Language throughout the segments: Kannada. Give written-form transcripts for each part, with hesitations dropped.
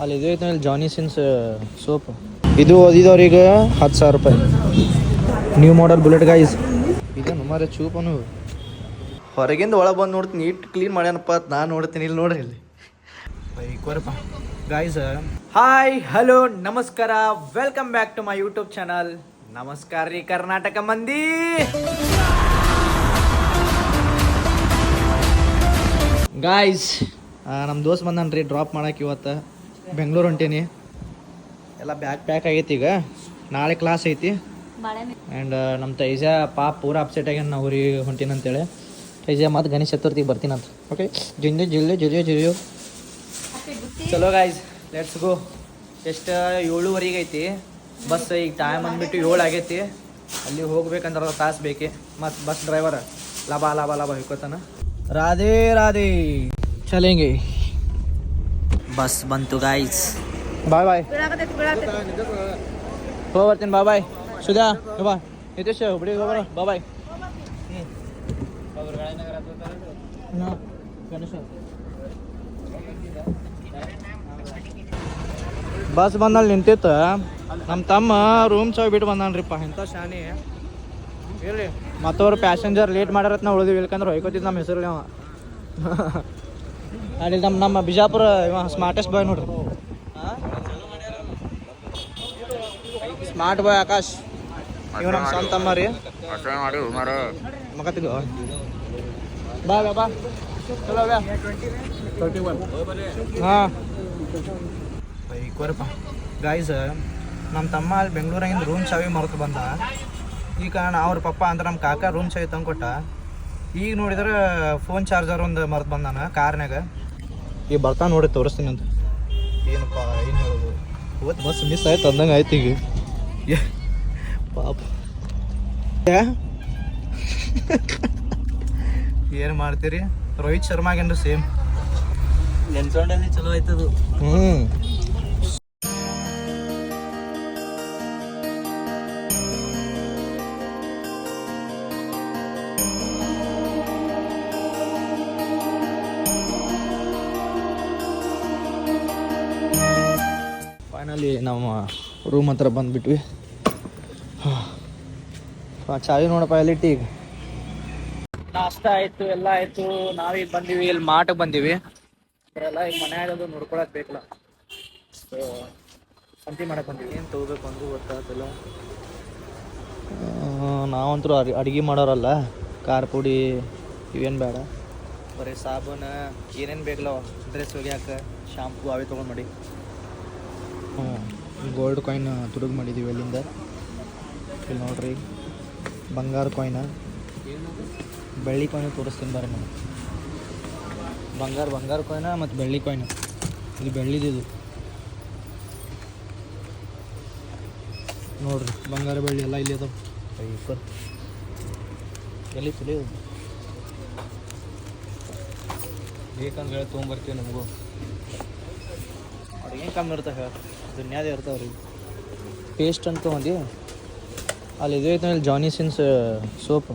ಅಲ್ಲಿ ಇದು ಐತೆ ಜಾನಿ ಸಿನ್ಸ್ ಸೋಪ್. ಇದು ಓದಿದವ್ರಿಗೆ 10,000 ರೂಪಾಯಿ. New model bullet guys. ಇದನ್ನು ಮಾರೆ ಚೂಪನು ಹೊರಗಿಂದ ಒಳಗೆ ಬಂದು ನೋಡ್ತೀನಿ, ನೀಟ್ ಕ್ಲೀನ್ ಮಾಡ್ಯಾನಪ್ಪ ಅಂತ ನಾನು ನೋಡ್ತೀನಿ. ಇಲ್ಲಿ ನೋಡ್ರಿ ಇಲ್ಲಿ ಬೈಕೋರಪ್ಪ ಗಾಯ್ಸ್. ಹಾಯ್ ಹಲೋ ನಮಸ್ಕಾರ, welcome back to my YouTube channel. ನಮಸ್ಕಾರ ರೀ ಕರ್ನಾಟಕ ಮಂದಿ. ಗಾಯ್ಸ್ ನಮ್ಮ ದೋಸ್ತ್ ಬಂದನ್ರಿ ಡ್ರಾಪ್ ಮಾಡಕ್ಕೆ. ಇವತ್ತು ಬೆಂಗ್ಳೂರು ಹೊಂಟೀನಿ. ಎಲ್ಲ ಪ್ಯಾಕ್ ಆಗೈತಿ. ಈಗ ನಾಳೆ ಕ್ಲಾಸ್ ಐತಿ. ಆ್ಯಂಡ್ ನಮ್ಮ ತೈಜ ಪಾಪ ಪೂರ ಅಪ್ಸೆಟ್ ಆಗ್ಯಾನ, ನಾವು ಊರಿಗೆ ಹೊಂಟೀನಿ ಅಂತೇಳಿ. ತೈಜ ಮತ್ತು ಗಣೇಶ ಚತುರ್ಥಿಗೆ ಬರ್ತೀನಂತ. ಓಕೆ ಜಿಂಜು ಜಿಲ್ಲೆ ಜಿರಿಯೋ ಚಲೋ ಗಾಯ್ಸ್, ಲೆಟ್ಸ್ ಗೋ. ಎಷ್ಟು 7:15 ಐತಿ ಬಸ್. ಈಗ ಟೈಮ್ ಅಂದ್ಬಿಟ್ಟು 7 ಆಗೈತಿ. ಅಲ್ಲಿ ಹೋಗ್ಬೇಕಂದ್ರೆ ತಾಸು ಬೇಕೆ. ಮತ್ತು ಬಸ್ ಡ್ರೈವರ್ ಲಾಭ ಹಿಡ್ಕೋತಾನ. ರಾಧೇ ರಾಧೇ ಚಲೇಂಗೆ. ಬಸ್ ಬಂತು ಗಾಯ್ಸ್. ಬಾಯ್ ಬಾಯ್ ಹೋಗಿ ಬರ್ತೀನಿ. ಬಾಯ್ ಸುಧಾ ಬಾ. ನಿತೇಶ್ ಹುಬ್ಳಿಗೆ ಹೋಗೋಣ. ಬಾಯ್ ಬಸ್ ಬಂದಲ್ಲಿ ನಿಂತಿತ್ತು. ನಮ್ಮ ತಮ್ಮ ರೂಮ್ ಚಾವಿ ಬಿಟ್ಟು ಬಂದಾನ್ರಿಪ್ಪ. ಇಂಥ ಶಾನಿ ಇರ್ರಿ. ಮತ್ತವ್ರು ಪ್ಯಾಸೆಂಜರ್ ಲೇಟ್ ಮಾಡ್ಯಾರತ್ ನಾವು ಉಳಿದಿವಿ. ಇಲ್ಕಂದ್ರೆ ಹೊಯ್ಕೋತಿದ್ದು ನಮ್ಮ ಹೆಸರು ಅವ. ಅಲ್ಲಿ ನಮ್ಮ ಬಿಜಾಪುರ ಸ್ಮಾರ್ಟೆಸ್ಟ್ ಬಾಯ್ ನೋಡ್ರಿ. Smart boy Akash. ಇವ್ ನಮ್ಮ ಸ್ವಂತ ತಮ್ಮ ರೀ. ಮಗತ್ತಿದ್ದು ಬಾ ಚಲೋ ಹಾಂ ಬೈಕೋರಪ್ಪ ಗಾಯ್ಸ್. ನಮ್ಮ ತಮ್ಮ ಅಲ್ಲಿ ಬೆಂಗ್ಳೂರಾಗಿಂದ ರೂಮ್ ಚಾವಿ ಮರೆತು ಬಂದ. ಈಗ ಅವ್ರ ಪಪ್ಪ ಅಂದ್ರೆ ನಮ್ಮ ಕಾಕ ರೂಮ್ ಚಾವಿ ತಂದು ಕೊಟ್ಟ. ಈಗ ನೋಡಿದ್ರೆ ಫೋನ್ ಚಾರ್ಜರ್ ಒಂದು ಮರೆತು ಬಂದಾನ ಕಾರ್ನಾಗ. ಈಗ ಬರ್ತಾ ನೋಡಿ ತೋರಿಸ್ತೀನಿ ಅಂತ. ಏನಪ್ಪ ಏನು ಹೇಳೋದು, ಇವತ್ತು ಬಸ್ ಮಿಸ್ ಆಯ್ತು ಅಂದಂಗೆ ಆಯ್ತು. ಈಗ ಪಾಪ ಏನು ಮಾಡ್ತೀರಿ. ರೋಹಿತ್ ಶರ್ಮಾಗೇನ್ರಿ ಸೇಮ್ ನೆನ್ಸೊಂಡಲ್ಲಿ ಚಲೋ ಆಯ್ತದು. ಫೈನಲಿ ನಮ್ಮ ರೂಮ್ ಹತ್ರ ಬಂದುಬಿಟ್ವಿ. ಚಾವಿ ನೋಡಪ್ಪ ಎಲ್ಲಿಟ್ಟು. ಈಗ ನಾಷ್ಟ ಆಯಿತು, ಎಲ್ಲ ಆಯಿತು. ನಾವೀಗ ಬಂದೀವಿ ಇಲ್ಲಿ ಮಾಟಕ್ಕೆ ಬಂದೀವಿ. ಎಲ್ಲ ಈಗ ಮನ್ಯಾಗದು ನೋಡ್ಕೊಳಕ್ಕೆ ಬೇಕಲ್ಲ, ಸೊ ಸಂತಿ ಮಾಡಕ್ಕೆ ಬಂದೀವಿ. ಏನು ತೊಗೋಬೇಕು ಅಂದು ಗೊತ್ತಾಗ್ತಿಲ್ಲ. ನಾವಂತರೂ ಅಡುಗೆ ಮಾಡೋರಲ್ಲ. ಖಾರ ಪುಡಿ ಇವೇನು ಬೇಡ, ಬರೀ ಸಾಬೂನು ಏನೇನು ಬೇಕಲ್ಲ, ಡ್ರೆಸ್ ಒಗ್ಯಾಕೆ ಶಾಂಪು ಅವೇ ತೊಗೊಂಡು ಮಾಡಿ. ಗೋಲ್ಡ್ ಕಾಯಿನ್ ತುಡುಗು ಮಾಡಿದ್ದೀವಿ ಅಲ್ಲಿಂದ. ಇಲ್ಲಿ ನೋಡ್ರಿ ಬಂಗಾರ ಕಾಯಿನ, ಬೆಳ್ಳಿ ಕಾಯಿನ ತೋರಿಸ್ತೀನಿ ಬರ್ರಿ. ನಾನು ಬಂಗಾರ ಕಾಯಿನ ಮತ್ತು ಬೆಳ್ಳಿ ಕಾಯಿನ. ಇದು ಬೆಳ್ಳಿದಿದು ನೋಡ್ರಿ. ಬಂಗಾರ ಬೆಳ್ಳಿ ಎಲ್ಲ ಇಲ್ಲಿ ಅದಾವ. ಎಲ್ಲಿ ಚಲೋ ಬೇಕಂದ್ರೆ ಹೇಳಿ ತೊಗೊಂಬರ್ತೀವಿ. ನಮಗೂ ಅವ್ರಿಗೆ ಏನು ಕಮ್ಮಿ ಇರ್ತಾವೆ ಹೇಳಿ, ದುನ್ಯಾದೇ ಇರ್ತಾವೆ ರೀ. ಪೇಸ್ಟ್ ಅಂತ ತೊಗೊಂಡು ಅಲ್ಲಿ ಇದು ಐತೆ Johnny Sins soap.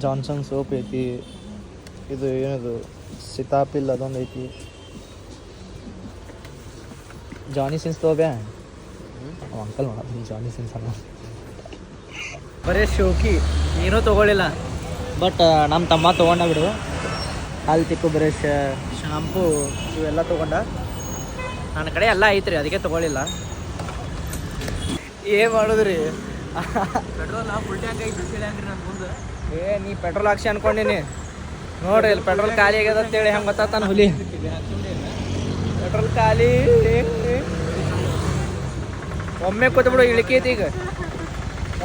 Johnson soap ಐತಿ. ಇದು ಏನದು ಸಿತಾಪಿಲ್ ಅದೊಂದು ಐತಿ. ಜಾನಿ ಸಿನ್ಸ್ ತೊಗೊಬ್ಯಾ ಅಂಕಲ್ ನೋಡ. ಜಾನಿ ಸಿನ್ಸ್ ಅನ್ನ ಬರೀ ಶೋಕಿ ಏನೂ ತೊಗೊಳ್ಳಿಲ್ಲ. ಬಟ್ ನಮ್ಮ ತಮ್ಮ ತೊಗೊಂಡ ಬಿಡು. ಹಾಲು ತಿಕ್ಕು ಬ್ರಷ್, ಶಾಂಪೂ ಇವೆಲ್ಲ ತೊಗೊಂಡ. ನನ್ನ ಕಡೆ ಎಲ್ಲ ಐತ್ರಿ, ಅದಕ್ಕೆ ತೊಗೊಳ್ಳಿಲ್ಲ. ಏನು ಮಾಡೋದ್ರಿ. ಪೆಟ್ರೋಲ್ ಫುಲ್ ಟ್ಯಾಂಕ್ ಐತಿ, ಬಿಸಿಲ್ ಹ್ಯಾಂಗ್ರಿ ನನ್ನ ಮುಂದೆ. ನೀ ಪೆಟ್ರೋಲ್ ಹಾಕ್ಸಿ ಅನ್ಕೊಂಡಿನಿ ನೋಡ್ರಿ. ಇಲ್ಲಿ ಪೆಟ್ರೋಲ್ ಖಾಲಿ ಆಗ್ಯದ ಅಂತೇಳಿ ಹೆಂಗೆ ಗೊತ್ತಾತಾನ ಹುಲಿ. ಪೆಟ್ರೋಲ್ ಖಾಲಿ ಒಮ್ಮೆ ಕೂತ್ಬಿಡು. ಇಳಿಕೈತಿ ಈಗ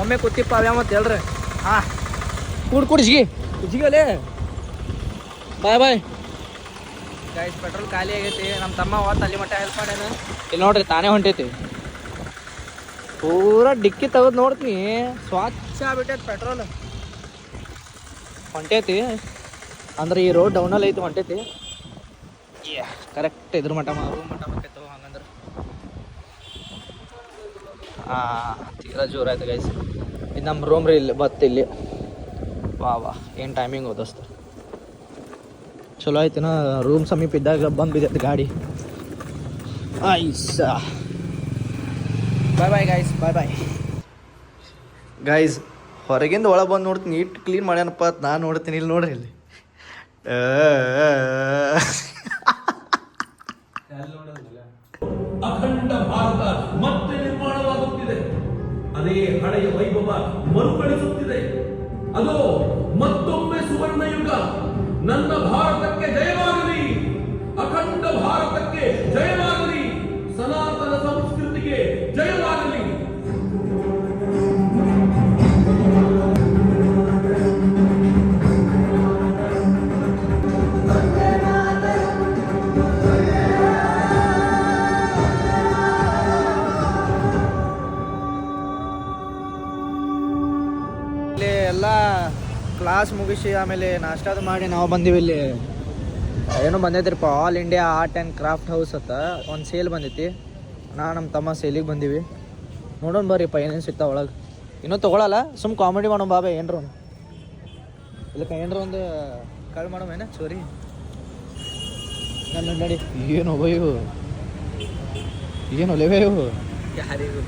ಒಮ್ಮೆ ಕೂತಿಪ್ಪ ಅವ್ಯಾ ಮತ್ತೆ ಹೇಳ್ರಿ. ಹಾಂ ಕೂಡ್ ಜಿಗಲೇ. ಬಾಯ್ ಗೈಸ್, ಪೆಟ್ರೋಲ್ ಖಾಲಿ ಆಗೈತಿ. ನಮ್ಮ ತಮ್ಮ ಅವತ್ತು ಅಲ್ಲಿ ಮಟ್ಟ ಹೆಲ್ಪ್ ಮಾಡ್ಯಾನ. ಇಲ್ಲಿ ನೋಡ್ರಿ ತಾನೇ ಹೊಂಟೈತಿ. ಪೂರ ಡಿಕ್ಕಿ ತೆಗೆದು ನೋಡ್ತೀನಿ, ಸ್ವಚ್ಛ ಆಗ್ಬಿಟ್ಟೈತಿ ಪೆಟ್ರೋಲ್. ಹೊಂಟೈತಿ ಅಂದ್ರೆ ಈ ರೋಡ್ ಡೌನಲ್ಲಿ ಐತಿ, ಹೊಂಟೈತಿ ಕರೆಕ್ಟ್. ಇದ್ರ ಮಟ್ಟ ರೂಮ್ ಮಟ್ಟ ಹೊಂಟೈತೆ ಹಂಗಂದ್ರೆ. ತೀರಾ ಜೋರು ಆಯ್ತು ಗೈಸ್. ಇದು ನಮ್ಮ ರೂಮ್ ರೀ. ಇಲ್ಲಿ ಬತ್ತು ಇಲ್ಲಿ. ವಾ ಏನು ಟೈಮಿಂಗ್ ಓದಿಸ್ತ. ಚಲೋ ಆಯ್ತೇನೋ ರೂಮ್ ಸಮೀಪ ಇದ್ದಾಗ ಬಂದು ಬಿದ್ದೈತೆ ಗಾಡಿ. ಆಯ್ಸ ಬಾಯ್ ಬಾಯ್ ಗಾಯ್ಸ್, ಬಾಯ್ ಬಾಯ್ ಗಾಯ್ಸ್. ಹೊರಗಿಂದ ಒಳಗೆ ಬಂದು ನೋಡ್ತೀನಿ, ನೀಟ್ ಕ್ಲೀನ್ ಮಾಡ್ಯಾನಪ್ಪ ಅಂತ ನಾನು ನೋಡ್ತೀನಿ. ಇಲ್ಲಿ ನೋಡ್ರಿ ಇಲ್ಲಿ ಅಖಂಡ ಭಾರತ ಮತ್ತೆ ನಿರ್ಮಾಣವಾಗುತ್ತಿದೆ. ಅದೇ ಹಳೆಯ ವೈಭವ ಮರುಕಳಿಸುತ್ತಿದೆ. ಅದು ಮತ್ತೊಮ್ಮೆ ಸುವರ್ಣ ಯುಗ. ನನ್ನ ಭಾರತಕ್ಕೆ ಜಯವಾಗಲಿ, ಅಖಂಡ ಭಾರತಕ್ಕೆ ಜಯವಾಗಲಿ, ಸನಾತನ ಸಂಸ್ಕೃತಿಗೆ ಜಯವಾಗಲಿ. ಎಲ್ಲ ಕ್ಲಾಸ್ ಮುಗಿಸಿ ಆಮೇಲೆ ನಾಷ್ಟಾದ ಮಾಡಿ ನಾವು ಬಂದೀವಿ. ಇಲ್ಲಿ ಏನೋ ಬಂದೈತ್ರಿಪ್ಪ, all India art and craft house ಅಂತ ಒಂದು ಸೇಲ್ ಬಂದೈತಿ. ನಮ್ಮ ತಮ್ಮ ಸೇಲಿಗೆ ಬಂದೀವಿ. ನೋಡೋಣ ಬರ್ರಿಪ್ಪ ಏನೇನು ಸಿಗ್ತಾವ ಒಳಗೆ. ಇನ್ನೂ ತೊಗೊಳಲ್ಲ, ಸುಮ್ಮ ಕಾಮಿಡಿ ಮಾಡೋಣ ಬಾಬಾ. ಏನ್ರ ಒಂದು ಇಲ್ಲಕ್ಕ ಏನ್ರ ಒಂದು ಕಳ್ ಮಾಡೋಮೇನ ಚೋರಿ ನನ್ನ ನಡಿ. ಏನು ಇವು ಏನು ಒಲೆವೇ ಇವು ಯಾರಿಗೂ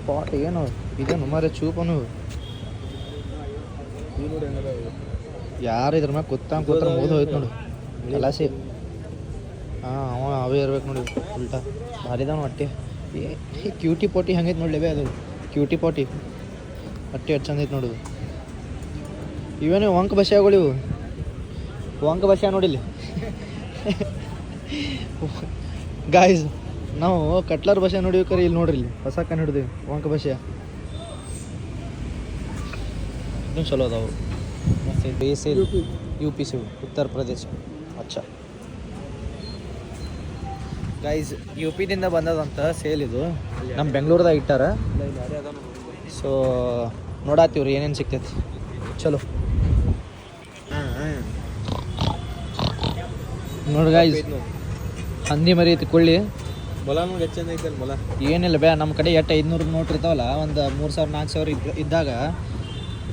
ಪಾಟ್ ಏನು ಇದೇನು ಮಾರೇ ಚೂಪನು. ಯಾರು ಇದ್ರ ಮ್ಯಾಗ ಕೂತ್ರ ಮುಗಿದು ಹೋಯ್ತು ನೋಡು ಕಲಾಸಿ. ಹಾಂ ಅವೇ ಇರ್ಬೇಕು ನೋಡಿ ಉಲ್ಟಾ. ಭಾರಿದಾವ ಹೊಟ್ಟೆ. ಕ್ಯೂಟಿ ಪೋಟಿ ಹಂಗೈತೆ ನೋಡ್ಲೇವೇ ಅದು ಕ್ಯೂಟಿ ಪಾಟಿ ಹೊಟ್ಟೆ ಎಷ್ಟು ಚಂದ ಐತೆ ನೋಡುದು. ಇವೇನು ವಂಕ ಬಸ್ಯಾಗಳು ಇವು, ವಂಕ ಬಸ್ಯಾ ನೋಡಿಲ್ಲಿ ಗಾಯ್ಸ್. ನಾವು ಕಟ್ಲರ್ ಬಸ್ಯಾ ನೋಡಿವಿ ಕರಿ, ಇಲ್ಲಿ ನೋಡ್ರಿ ಇಲ್ಲಿ ಹೊಸ ಕಣ್ಣು ಹಿಡಿದ್ವಿ ವಂಕ ಬಸ್ಯಾ. ಇನ್ನೂ ಚಲೋ ಅದಾವು. Basil U P ಸಿವ್ Uttar Pradesh. ಅಚ್ಚಾ guys, you ಪಿದಿಂದ ಬಂದದಂತ sale ಇದು. ನಮ್ಮ ಬೆಂಗಳೂರದಾಗ ಇಟ್ಟಾರ. ಸೊ ನೋಡಾತೀವ್ರಿ ಏನೇನು ಸಿಗ್ತೈತಿ. ಚಲೋ ನೋಡಿ ಗೈಸ್, ಹಂದಿ ಮರಿ ಐತಿ ಕೊಳ್ಳಿ. ಏನಿಲ್ಲ ಬೇ, ನಮ್ಮ ಕಡೆ 500 ನೋಟ್ ಇರ್ತಾವಲ್ಲ, ಒಂದು 3000 4000 ಇದ್ದಾಗ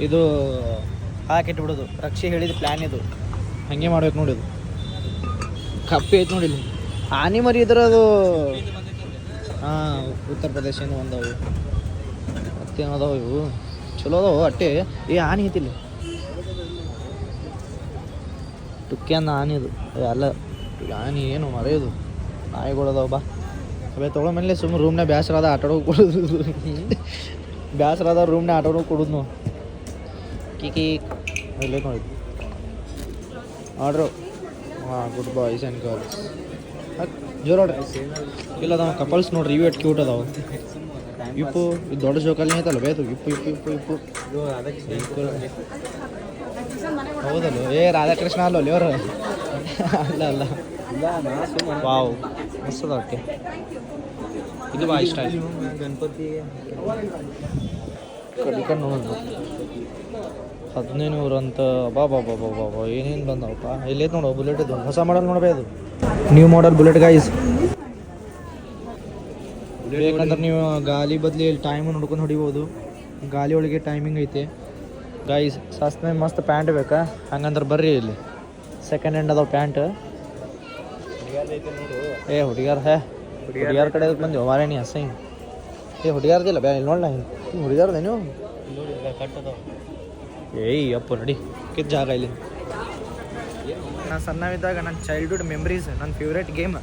ಇದು ಹಾಕಿಟ್ಬಿಡೋದು. ರಕ್ಷೆ ಹೇಳಿದ ಪ್ಲ್ಯಾನ್ ಇದು, ಹಾಗೆ ಮಾಡ್ಬೇಕು ನೋಡಿ. ಇದು ಕಪ್ಪಿ ಐತೆ ನೋಡಿ ಇಲ್ಲಿ. ಆನೆ ಮರಿ ಇದ್ರೆ ಅದು ಹಾಂ ಉತ್ತರ ಪ್ರದೇಶ ಏನೋ ಒಂದವು. ಮತ್ತೇನದಾವ ಇವು ಚಲೋ ಅದಾವು ಅಟ್ಟೆ. ಆನೆ ಐತಿಲ್ಲ, ತುಕ್ಕೆ ಅಂದ ಆನೆ ಇದು ಅಲ್ಲ. ಆನೆ ಏನು ಮರೆಯೋದು, ನಾಯಿಗಳದಾವ. ಬಾ ಅವೇ ತೊಗೊಳಮೇಲೆ ಸುಮ್ಮನೆ ರೂಮ್ನಾಗ ಬೇಸರಾದ ಆಟಾಡೋಗಿ ಕೊಡೋದು. ಬೇಸರಾದ ರೂಮ್ನಾಗ ಆಟಾಡೋಗಿ ಕೊಡೋದು ನಾವು. ಕೀಕಿ ಇಲ್ಲೇ ನೋಡಿ ಆರ್ಡ್ರು. ಹಾಂ ಗುಡ್ ಬಾಯ್ಸ್ ಆ್ಯಂಡ್ ಗರ್ಲ್ಸ್ ಜೋರು ಆಡ್ರಿ. ಇಲ್ಲ ಅದಾವ ಕಪಲ್ಸ್ ನೋಡ್ರಿ, ಇವು ಎಷ್ಟು ಕ್ಯೂಟ್ ಅದಾವ. ಇಪ್ಪು ಇದು ದೊಡ್ಡ ಜೋಕಾಲಿ ಐತಲ್ಲ ಬೇದು. ಇಪ್ಪು ಇಪ್ಪು ಇಪ್ಪು ಇಪ್ಪು ಹೌದಲ್ಲ. ರಾಧಾಕೃಷ್ಣ ಅಲ್ಲ ಅಲ್ಲಿ ಅವರು. ಅಲ್ಲ ಅಲ್ಲ ವಾವ್ ಮಸ್ತ್ ಅದ ಒಟ್ಟೆ. ಇದು ಭಾಳ ಇಷ್ಟ ಆಯ್ತು. ಗಣಪತಿ ಕಡಿಕೊಂಡು ನೋಡೋದು 1500 ಅಂತ. ಬಾಬಾ ಏನೇನು ಬಂದವಪ್ಪ. ಇಲ್ಲೈತೆ ನೋಡು ಬುಲೆಟ್. ಇದು ಹೊಸ ಮಾಡಲ್ ನೋಡ್ಬೇ, ಅದು ನ್ಯೂ ಮಾಡಲ್ ಬುಲೆಟ್ ಗೈಸ್. ಬೇಕಂದ್ರೆ ನೀವು ಗಾಲಿ ಬದಲಿ ಟೈಮ್ ನೋಡ್ಕೊಂಡು ಹೊಡಿಬೋದು. ಗಾಲಿ ಒಳಗೆ ಟೈಮಿಂಗ್ ಐತೆ ಗೈಸ್. ಸಸ್ತ ಮಸ್ತ್ ಪ್ಯಾಂಟ್ ಬೇಕಾ ಹಂಗಂದ್ರೆ ಬರ್ರಿ, ಇಲ್ಲಿ ಸೆಕೆಂಡ್ ಹ್ಯಾಂಡ್ ಅದಾವ ಪ್ಯಾಂಟ್. ಹುಡುಗಿಯಾರ ಕಡೆ ಬಂದೆವು ಮಾರೇ ನೀ ಹಸ. ಹುಡುಗಿಯಾರ್ದಿಲ್ಲ ಬ್ಯಾ, ಇಲ್ಲಿ ನೋಡ್ಲ ಹುಡುಗಿಯಾರ್ದೆ ನೀವು. ಏಯ್ ಅಪ್ಪ ನಡಿ ಕಿತ್ತು ಜಾಗ ಇಲ್ಲಿ. ನಾನು ಸಣ್ಣವಿದ್ದಾಗ ನನ್ನ ಚೈಲ್ಡ್ಹುಡ್ ಮೆಮ್ರೀಸ್, ನನ್ನ ಫೇವ್ರೇಟ್ ಗೇಮ್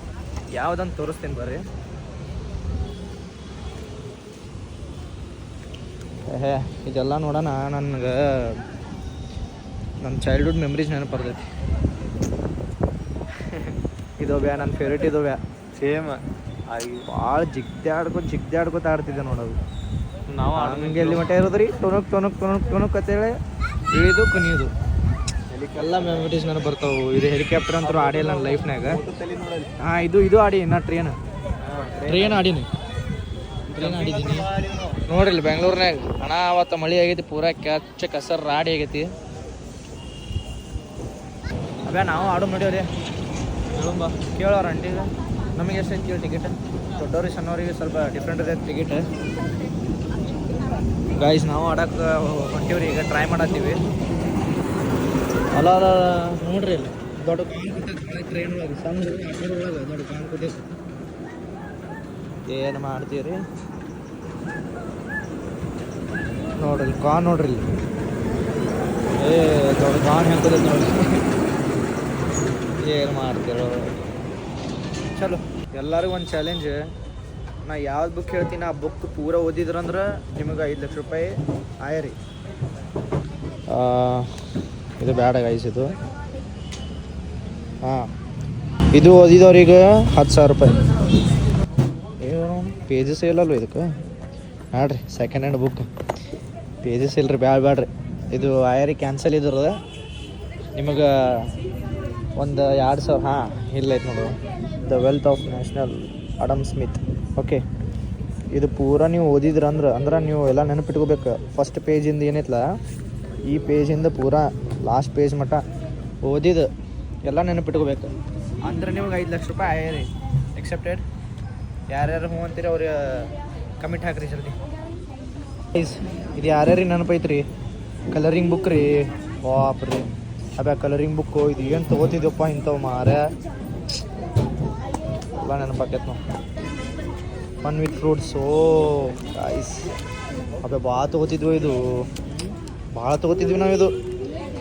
ಯಾವುದಂತ ತೋರಿಸ್ತೀನಿ ಬರ್ರಿ. ಇದೆಲ್ಲ ನೋಡೋಣ. ನನಗೆ ನನ್ನ ಚೈಲ್ಡ್ಹುಡ್ ಮೆಮ್ರೀಸ್ ನೆನಪು ಬರ್ತೈತಿ. ಇದು ಬ್ಯಾ ನನ್ನ ಫೇವ್ರೇಟ್. ಇದು ಬ್ಯಾ ಸೇಮ್ ಭಾಳ ಜಿಗ್ದಾಡ್ಕೊತ ಆಡ್ತಿದ್ದೆ ನೋಡೋದು. ನಾವು ಹಂಗೆ ಎಲ್ಲಿ ಮಟ್ಟ ಇರೋದ್ರಿ. ಟೊನಕ್ ಅಂತೇಳಿ ಇಳಿದು ಕುನಿಯೋದು ಎಲ್ಲ ಮೆಮೊರೀಸ್ ನನಗೆ ಬರ್ತಾವೆ. ಇದು ಹೆಲಿಕಾಪ್ಟರ್ ಅಂತೂ ಆಡಿಲ್ಲ ನನ್ನ ಲೈಫ್ನಾಗ. ಹಾಂ ಇದು ಆಡಿ ನಾ ಟ್ರೇನ್ ಆಡೀನಿ. ಟ್ರೇನ್ ಆಡಿದ್ದೀನಿ ನೋಡ್ರಿ ಬೆಂಗ್ಳೂರ್ನಾಗ. ಹಣ ಅವತ್ತು ಮಳೆ ಆಗೈತಿ, ಪೂರಾ ಕೆಚ್ಚ ಕಸರ್ ರಾಡಿ ಆಗೈತಿ. ಅಬ್ಯಾ ನಾವು ಆಡೋ ನೋಡ್ಯಾವ್ರಿ. ಹೇಳಂಬ ಕೇಳೋರು ಅಂಟಿಗೆ ನಮಗೆ ಎಷ್ಟು ಐತಿ ಟಿಕೆಟ್. ದೊಡ್ಡವ್ರಿಗೆ ಸಣ್ಣವ್ರಿಗೆ ಸ್ವಲ್ಪ ಡಿಫ್ರೆಂಟ್ ಇದೆ ಟಿಕೆಟ್ ಗೈಸ್. ನಾವು ಆಡೋಕ್ಕೆ ಹೊಂಟೀವ್ರಿ ಈಗ, ಟ್ರೈ ಮಾಡತ್ತೀವಿ. ಅಲ್ಲ ಅಲ್ಲ ನೋಡ್ರಿ ಇಲ್ಲಿ ದೊಡ್ಡ ಕಾನ್ ಕೂತೈತಿ ಟ್ರೈನ್ ಒಳಗೆ ಸಣ್ಣ ಒಳಗೆ ದೊಡ್ಡ ಕಾನ್ ಕೂತೈತಿ ಏನು ಮಾಡ್ತೀರಿ ನೋಡ್ರಿ ಇಲ್ಲಿ ಕಾನ್ ನೋಡ್ರಿ ಇಲ್ಲಿ ಏ ದೊಡ್ಡ ಕಾನ್ ಹೆಂಗದ ನೋಡ್ರಿ ಏನು ಮಾಡ್ತೀರೋ ಚಲೋ ಎಲ್ಲರಿಗೂ ಒಂದು ಚಾಲೆಂಜ್ ನಾ ಯಾವ್ದು ಬುಕ್ ಹೇಳ್ತೀನಿ ಆ ಬುಕ್ ಪೂರ ಓದಿದ್ರಂದ್ರೆ ನಿಮಗೆ 5 ಲಕ್ಷ ರೂಪಾಯಿ ಆಯರಿ ಇದು ಬೇಡ ಗೈಸ್ ಇದು ಹಾಂ ಇದು ಓದಿದವ್ರಿಗೆ 10,000 ರೂಪಾಯಿ ಏನು ಪೇಜಸ್ ಇಲ್ಲಲ್ವ ಇದಕ್ಕೆ ನೋಡ್ರಿ ಸೆಕೆಂಡ್ ಹ್ಯಾಂಡ್ ಬುಕ್ ಪೇಜಸ್ ಇಲ್ಲರಿ ಬೇಡ್ರಿ ಇದು ಆಯರಿ ಕ್ಯಾನ್ಸಲ್ ಇದ್ರದ ನಿಮಗೆ ಒಂದು 2,000 ಹಾಂ ಇಲ್ಲ ಐತೆ ನೋಡು the wealth of national Adam Smith okay ಇದು ಪೂರ ನೀವು ಅಂದ್ರೆ ನೀವು ಎಲ್ಲ ನೆನಪಿಟ್ಕೋಬೇಕು ಫಸ್ಟ್ ಪೇಜಿಂದ ಏನೈತಲ್ಲ ಈ ಪೇಜಿಂದ ಪೂರ ಲಾಸ್ಟ್ ಪೇಜ್ ಮಟ್ಟ ಓದಿದ್ದು ಎಲ್ಲ ನೆನಪಿಟ್ಕೋಬೇಕು ಅಂದ್ರೆ ನಿಮ್ಗೆ 5 ಲಕ್ಷ ರೂಪಾಯಿ ಆಯ್ರಿ ಎಕ್ಸೆಪ್ಟೆಡ್ ಯಾರ್ಯಾರು ಹ್ಞೂ ಅಂತೀರಿ ಅವ್ರಿಗೆ ಕಮಿಟ್ ಹಾಕ್ರಿ ಜಲ್ದಿ ಇದು ಯಾರ್ಯಾರಿಗೆ ನೆನಪೈತ್ರಿ ಕಲರಿಂಗ್ ಬುಕ್ ರೀ ವಾಪ್ ರೀ ಅಬ್ಯಾ ಕಲರಿಂಗ್ ಬುಕ್ಕು ಇದು ಏನು ತೊಗೋತಿದ್ವಪ್ಪ ಇಂಥವು ಮಾರೇ ಎಲ್ಲ ನೆನಪಾಕೈತೆ ನಾವು fun with fruits oh guys ಅಬ್ಬೆ ಭಾಳ ತೊಗೋತಿದ್ವಿ ಇದು ಭಾಳ ತೊಗೋತಿದ್ವಿ ನಾವು ಇದು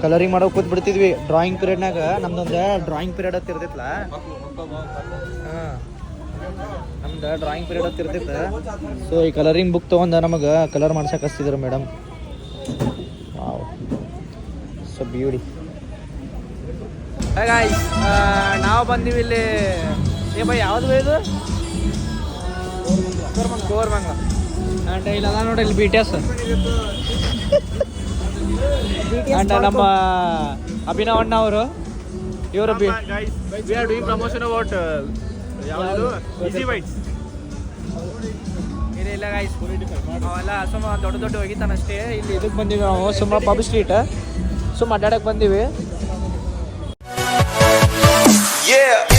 ಕಲರಿಂಗ್ ಮಾಡೋಕೆ ಕೂತ್ಬಿಡ್ತಿದ್ವಿ ಡ್ರಾಯಿಂಗ್ ಪೀರಿಯಡ್ನಾಗ ನಮ್ದೊಂದು ಡ್ರಾಯಿಂಗ್ ಪೀರಿಯಡ್ ಅಂತ ಇರ್ತೈತಲ್ಲ ಹಾಂ ನಮ್ದು ಡ್ರಾಯಿಂಗ್ ಪೀರಿಯಡ್ ಅಂತ ಇರ್ತೈತೆ ಸೊ ಈ ಕಲರಿಂಗ್ ಬುಕ್ ತೊಗೊಂಡು ನಮಗೆ ಕಲರ್ ಮಾಡ್ಸಕ್ಕೆ ಹಚ್ತಿದ್ರು madam wow so beauty guys ನಾವು ಬಂದೀವಿ ಇಲ್ಲಿ ಏ ಬೈ ಯಾವ್ದು ಇದು ಕೋರ್ಮಂಗ್ಲ ಅಂಡ್ ಇಲ್ಲ ಅದ ನೋಡಿ ಇಲ್ಲಿ ಬಿ ಟಿ ಎಸ್ ಅಂಡ್ ನಮ್ಮ ಅಭಿನವ್ ಅಣ್ಣ ಅವರು ಇವರು we are doing promotion about ಯಾವುದು ಈಸಿ ಬೈಟ್ಸ್ ಇಲ್ಲ ಗಾಯ್ಸ್ ಅವೆಲ್ಲ ಸುಮ್ಮ ದೊಡ್ಡ ಹೋಗಿತ್ತಾನಷ್ಟೇ ಇಲ್ಲಿ ಇದಕ್ಕೆ ಬಂದೀವಿ ನಾವು ಸುಮ್ಮ ಪಬ್ ಸ್ಟ್ರೀಟ್ ಸುಮ್ಮ ಅಡ್ಡಾಡಕ್ಕೆ ಬಂದೀವಿ Yeah.